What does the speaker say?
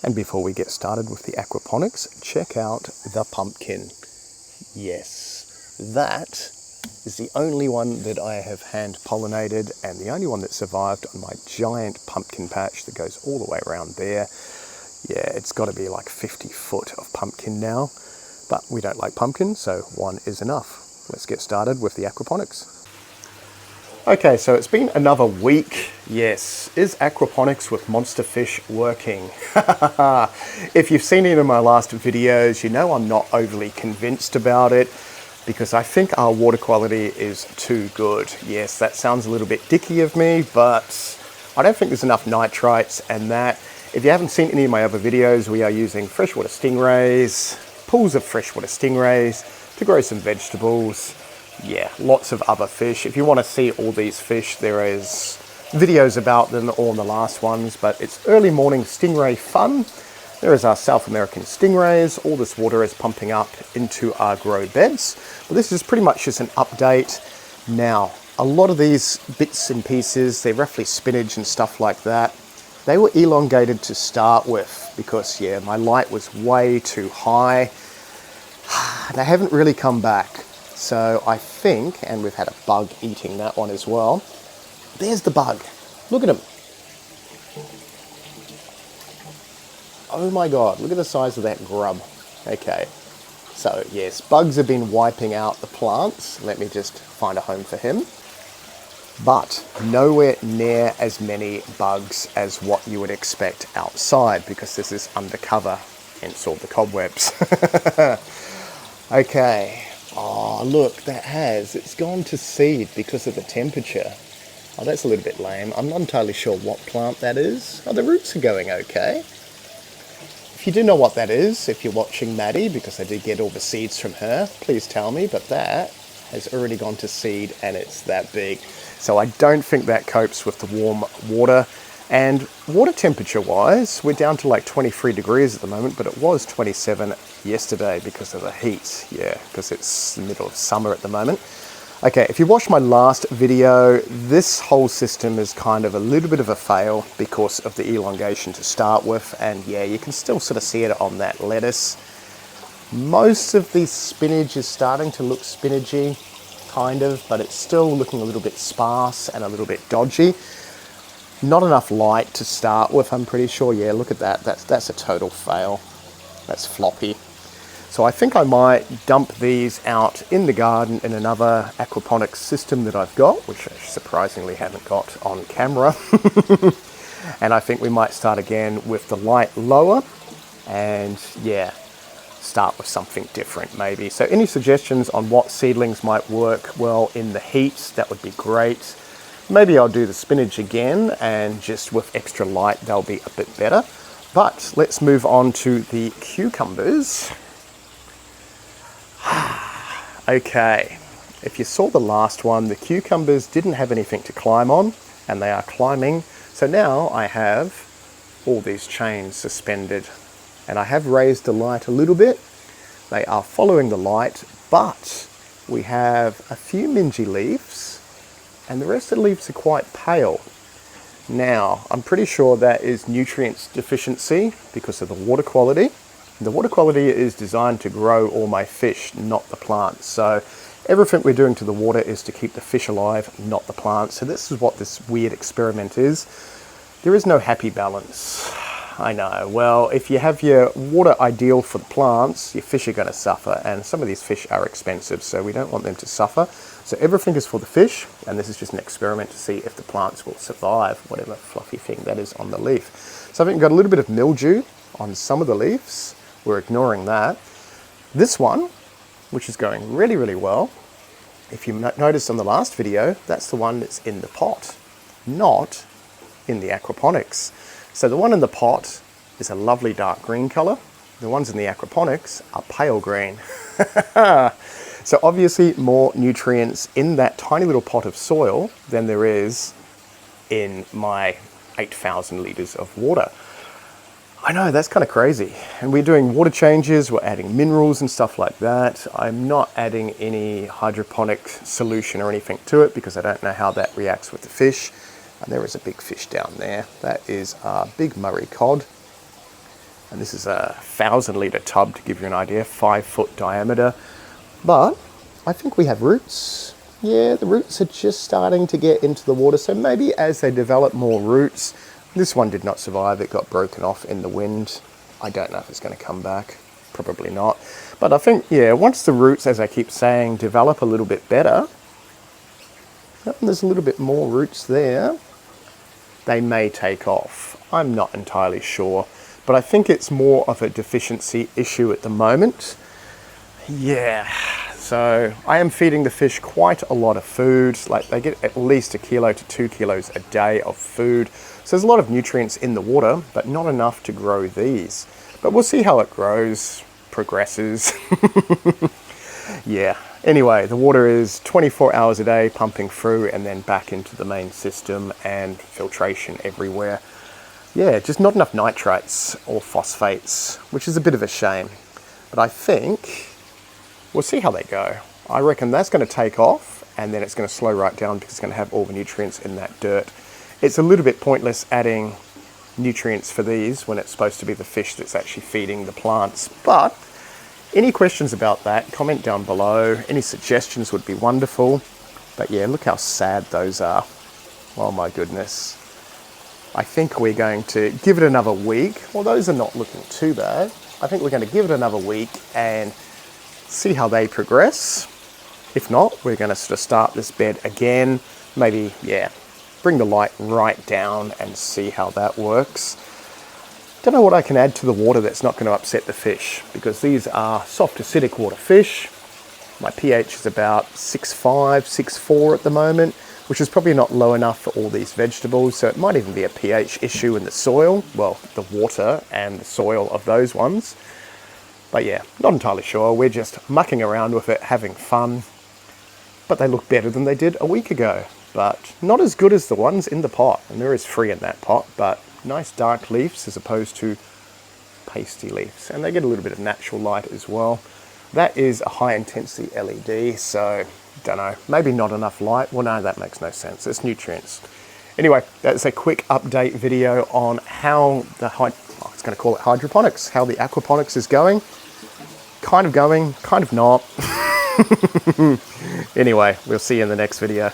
And before we get started with the aquaponics, check out the pumpkin. Yes, that is the only one that I have hand pollinated and the only one that survived on my giant pumpkin patch that goes all the way around there. Yeah, it's got to be like 50 foot of pumpkin now, but we don't like pumpkin, so one is enough. Let's get started with the aquaponics. Okay, so it's been another week. Yes, is aquaponics with monster fish working? If you've seen any of my last videos, you know I'm not overly convinced about it because I think our water quality is too good. Yes, that sounds a little bit dicky of me, but I don't think there's enough nitrites and that. If you haven't seen any of my other videos, we are using freshwater stingrays, pools of freshwater stingrays to grow some vegetables. Yeah, lots of other fish. If you want to see all these fish, there is videos about them, all in the last ones, but it's early morning stingray fun. There is our South American stingrays. All this water is pumping up into our grow beds. Well, this is pretty much just an update. Now, a lot of these bits and pieces, they're roughly spinach and stuff like that. They were elongated to start with because, yeah, my light was way too high. They haven't really come back. So I think, and we've had a bug eating that one as well. There's the bug. Look at him. Oh my God, look at the size of that grub. Okay, so yes, bugs have been wiping out the plants. Let me just find a home for him. But nowhere near as many bugs as what you would expect outside because this is undercover, hence all the cobwebs. Okay. Oh, look, it's gone to seed because of the temperature. Oh, that's a little bit lame. I'm not entirely sure what plant that is. Oh, the roots are going okay. If you do know what that is, if you're watching Maddie, because I did get all the seeds from her, please tell me, but that has already gone to seed and it's that big. So I don't think that copes with the warm water. And water temperature wise, we're down to like 23 degrees at the moment, but it was 27 yesterday because of the heat. Yeah, because it's the middle of summer at the moment. Okay, if you watched my last video, this whole system is kind of a little bit of a fail because of the elongation to start with. And yeah, you can still sort of see it on that lettuce. Most of the spinach is starting to look spinachy, kind of, but it's still looking a little bit sparse and a little bit dodgy. Not enough light to start with, I'm pretty sure. Yeah, look at that. That's a total fail. That's floppy. So I think I might dump these out in the garden in another aquaponics system that I've got, which I surprisingly haven't got on camera. And I think we might start again with the light lower and yeah, start with something different maybe. So any suggestions on what seedlings might work well in the heat, that would be great. Maybe I'll do the spinach again and just with extra light, they'll be a bit better. But let's move on to the cucumbers. Okay, if you saw the last one, the cucumbers didn't have anything to climb on and they are climbing. So now I have all these chains suspended and I have raised the light a little bit. They are following the light, but we have a few mingy leaves and the rest of the leaves are quite pale. Now, I'm pretty sure that is nutrients deficiency because of the water quality. The water quality is designed to grow all my fish, not the plants. So everything we're doing to the water is to keep the fish alive, not the plants. So this is what this weird experiment is. There is no happy balance. I know. Well, if you have your water ideal for the plants, your fish are going to suffer, and some of these fish are expensive, so we don't want them to suffer. So everything is for the fish, and this is just an experiment to see if the plants will survive whatever fluffy thing that is on the leaf. So I think we've got a little bit of mildew on some of the leaves. We're ignoring that. This one, which is going really, really well, if you noticed on the last video, that's the one that's in the pot, not in the aquaponics. So the one in the pot is a lovely dark green color. The ones in the aquaponics are pale green. So obviously more nutrients in that tiny little pot of soil than there is in my 8,000 liters of water. I know, that's kind of crazy. And we're doing water changes, we're adding minerals and stuff like that. I'm not adding any hydroponic solution or anything to it because I don't know how that reacts with the fish. And there is a big fish down there. That is a big Murray cod. And this is a 1,000-litre tub to give you an idea, 5-foot diameter. But I think we have roots. Yeah, the roots are just starting to get into the water. So maybe as they develop more roots, this one did not survive. It got broken off in the wind. I don't know if it's going to come back. Probably not. But I think, yeah, once the roots, as I keep saying, develop a little bit better, and there's a little bit more roots there, they may take off. I'm not entirely sure. But I think it's more of a deficiency issue at the moment. Yeah, so I am feeding the fish quite a lot of food. Like they get at least 1 kilo to 2 kilos a day of food. So there's a lot of nutrients in the water, but not enough to grow these. But we'll see how it grows, progresses. Yeah, anyway, the water is 24 hours a day pumping through and then back into the main system and filtration everywhere. Yeah, just not enough nitrates or phosphates, which is a bit of a shame. But I think we'll see how they go. I reckon that's going to take off and then it's going to slow right down because it's going to have all the nutrients in that dirt. It's a little bit pointless adding nutrients for these when it's supposed to be the fish that's actually feeding the plants. But any questions about that, comment down below. Any suggestions would be wonderful. But yeah, look how sad those are. Oh my goodness. I think we're going to give it another week. Well, those are not looking too bad. I think we're going to give it another week and see how they progress. If not, we're going to sort of start this bed again. Maybe, yeah, bring the light right down and see how that works. Don't know what I can add to the water that's not going to upset the fish, because these are soft acidic water fish. My pH is about 6.5, 6.4 at the moment, which is probably not low enough for all these vegetables. So it might even be a pH issue in the soil. Well, the water and the soil of those ones. But yeah, not entirely sure. We're just mucking around with it, having fun. But they look better than they did a week ago. But not as good as the ones in the pot. And there is 3 in that pot, but nice dark leaves as opposed to pasty leaves. And they get a little bit of natural light as well. That is a high intensity LED, so don't know, maybe not enough light. Well, no, that makes no sense. It's nutrients. Anyway, that's a quick update video on how the, I was going to call it hydroponics, how the aquaponics is going. Kind of going, kind of not. Anyway, we'll see you in the next video.